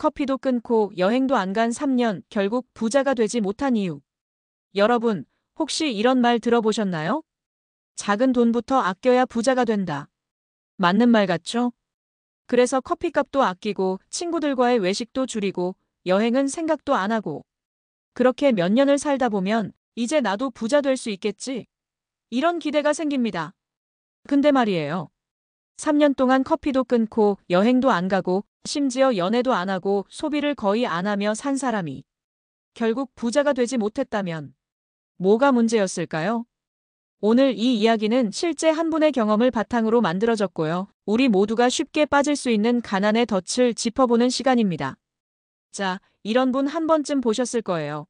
커피도 끊고 여행도 안 간 3년, 결국 부자가 되지 못한 이유. 여러분, 혹시 이런 말 들어보셨나요? 작은 돈부터 아껴야 부자가 된다. 맞는 말 같죠? 그래서 커피값도 아끼고 친구들과의 외식도 줄이고 여행은 생각도 안 하고 그렇게 몇 년을 살다 보면 이제 나도 부자 될 수 있겠지? 이런 기대가 생깁니다. 근데 말이에요. 3년 동안 커피도 끊고 여행도 안 가고 심지어 연애도 안 하고 소비를 거의 안 하며 산 사람이 결국 부자가 되지 못했다면 뭐가 문제였을까요? 오늘 이 이야기는 실제 한 분의 경험을 바탕으로 만들어졌고요. 우리 모두가 쉽게 빠질 수 있는 가난의 덫을 짚어보는 시간입니다. 자, 이런 분 한 번쯤 보셨을 거예요.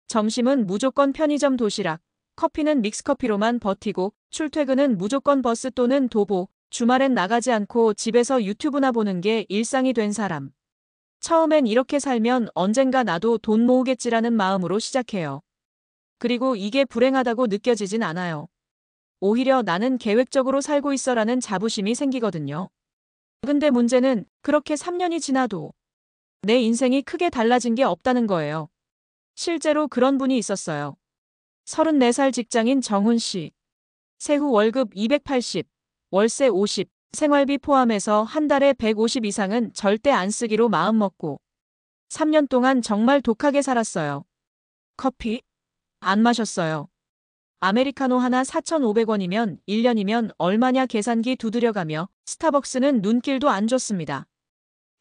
점심은 무조건 편의점 도시락, 커피는 믹스커피로만 버티고 출퇴근은 무조건 버스 또는 도보, 주말엔 나가지 않고 집에서 유튜브나 보는 게 일상이 된 사람. 처음엔 이렇게 살면 언젠가 나도 돈 모으겠지라는 마음으로 시작해요. 그리고 이게 불행하다고 느껴지진 않아요. 오히려 나는 계획적으로 살고 있어라는 자부심이 생기거든요. 근데 문제는 그렇게 3년이 지나도 내 인생이 크게 달라진 게 없다는 거예요. 실제로 그런 분이 있었어요. 34살 직장인 정훈 씨. 세후 월급 280, 월세 50, 생활비 포함해서 한 달에 150 이상은 절대 안 쓰기로 마음먹고 3년 동안 정말 독하게 살았어요. 커피? 안 마셨어요. 아메리카노 하나 4,500원이면 1년이면 얼마냐 계산기 두드려가며 스타벅스는 눈길도 안 줬습니다.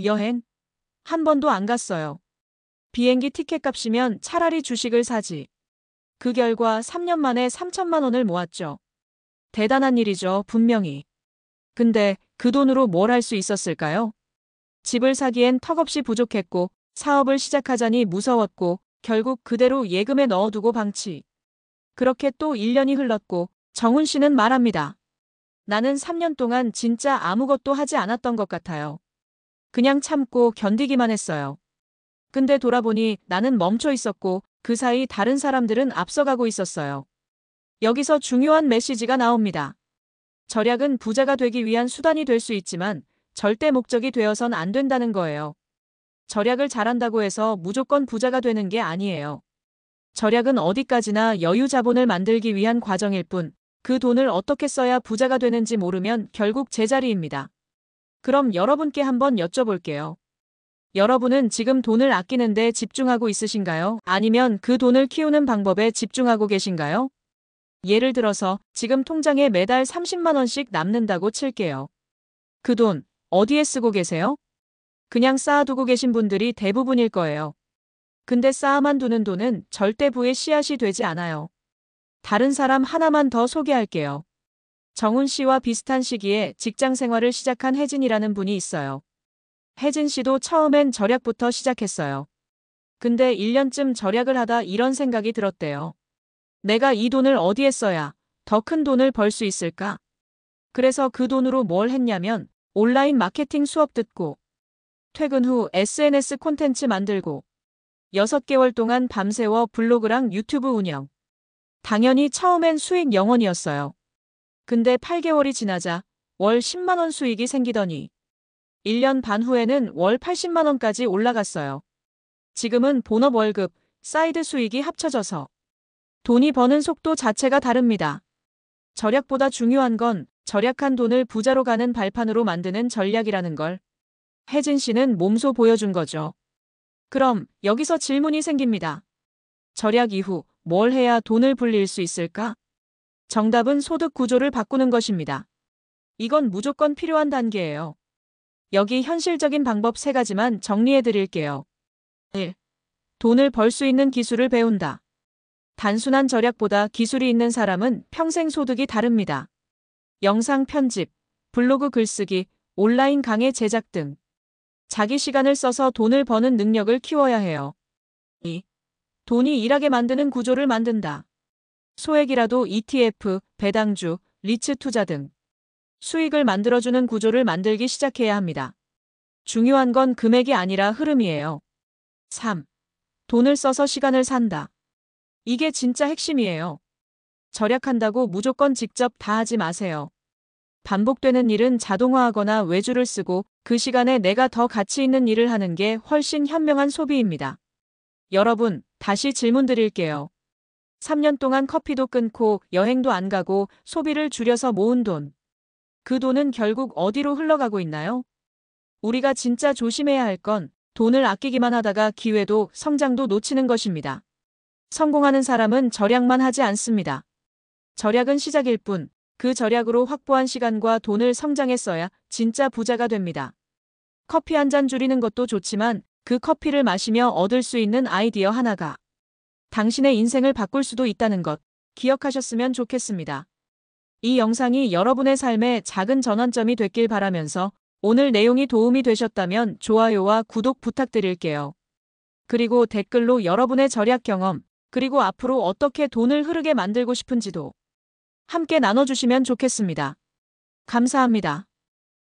여행? 한 번도 안 갔어요. 비행기 티켓 값이면 차라리 주식을 사지. 그 결과 3년 만에 3천만 원을 모았죠. 대단한 일이죠, 분명히. 근데 그 돈으로 뭘 할 수 있었을까요? 집을 사기엔 턱없이 부족했고 사업을 시작하자니 무서웠고 결국 그대로 예금에 넣어두고 방치. 그렇게 또 1년이 흘렀고 정훈 씨는 말합니다. 나는 3년 동안 진짜 아무것도 하지 않았던 것 같아요. 그냥 참고 견디기만 했어요. 근데 돌아보니 나는 멈춰 있었고 그 사이 다른 사람들은 앞서가고 있었어요. 여기서 중요한 메시지가 나옵니다. 절약은 부자가 되기 위한 수단이 될 수 있지만 절대 목적이 되어선 안 된다는 거예요. 절약을 잘한다고 해서 무조건 부자가 되는 게 아니에요. 절약은 어디까지나 여유 자본을 만들기 위한 과정일 뿐, 그 돈을 어떻게 써야 부자가 되는지 모르면 결국 제자리입니다. 그럼 여러분께 한번 여쭤볼게요. 여러분은 지금 돈을 아끼는데 집중하고 있으신가요? 아니면 그 돈을 키우는 방법에 집중하고 계신가요? 예를 들어서 지금 통장에 매달 30만 원씩 남는다고 칠게요. 그 돈 어디에 쓰고 계세요? 그냥 쌓아두고 계신 분들이 대부분일 거예요. 근데 쌓아만 두는 돈은 절대 부의 씨앗이 되지 않아요. 다른 사람 하나만 더 소개할게요. 정훈 씨와 비슷한 시기에 직장 생활을 시작한 혜진이라는 분이 있어요. 혜진 씨도 처음엔 절약부터 시작했어요. 근데 1년쯤 절약을 하다 이런 생각이 들었대요. 내가 이 돈을 어디에 써야 더 큰 돈을 벌 수 있을까? 그래서 그 돈으로 뭘 했냐면 온라인 마케팅 수업 듣고 퇴근 후 SNS 콘텐츠 만들고 6개월 동안 밤새워 블로그랑 유튜브 운영. 당연히 처음엔 수익 0원이었어요. 근데 8개월이 지나자 월 10만 원 수익이 생기더니 1년 반 후에는 월 80만 원까지 올라갔어요. 지금은 본업 월급, 사이드 수익이 합쳐져서 돈이 버는 속도 자체가 다릅니다. 절약보다 중요한 건 절약한 돈을 부자로 가는 발판으로 만드는 전략이라는 걸 혜진 씨는 몸소 보여준 거죠. 그럼 여기서 질문이 생깁니다. 절약 이후 뭘 해야 돈을 불릴 수 있을까? 정답은 소득 구조를 바꾸는 것입니다. 이건 무조건 필요한 단계예요. 여기 현실적인 방법 3가지만 정리해 드릴게요. 1. 돈을 벌 수 있는 기술을 배운다. 단순한 절약보다 기술이 있는 사람은 평생 소득이 다릅니다. 영상 편집, 블로그 글쓰기, 온라인 강의 제작 등 자기 시간을 써서 돈을 버는 능력을 키워야 해요. 2. 돈이 일하게 만드는 구조를 만든다. 소액이라도 ETF, 배당주, 리츠 투자 등 수익을 만들어주는 구조를 만들기 시작해야 합니다. 중요한 건 금액이 아니라 흐름이에요. 3. 돈을 써서 시간을 산다. 이게 진짜 핵심이에요. 절약한다고 무조건 직접 다 하지 마세요. 반복되는 일은 자동화하거나 외주를 쓰고 그 시간에 내가 더 가치 있는 일을 하는 게 훨씬 현명한 소비입니다. 여러분, 다시 질문 드릴게요. 3년 동안 커피도 끊고 여행도 안 가고 소비를 줄여서 모은 돈. 그 돈은 결국 어디로 흘러가고 있나요? 우리가 진짜 조심해야 할 건 돈을 아끼기만 하다가 기회도 성장도 놓치는 것입니다. 성공하는 사람은 절약만 하지 않습니다. 절약은 시작일 뿐, 그 절약으로 확보한 시간과 돈을 성장에 써야 진짜 부자가 됩니다. 커피 한 잔 줄이는 것도 좋지만 그 커피를 마시며 얻을 수 있는 아이디어 하나가 당신의 인생을 바꿀 수도 있다는 것 기억하셨으면 좋겠습니다. 이 영상이 여러분의 삶에 작은 전환점이 됐길 바라면서 오늘 내용이 도움이 되셨다면 좋아요와 구독 부탁드릴게요. 그리고 댓글로 여러분의 절약 경험, 그리고 앞으로 어떻게 돈을 흐르게 만들고 싶은지도 함께 나눠주시면 좋겠습니다. 감사합니다.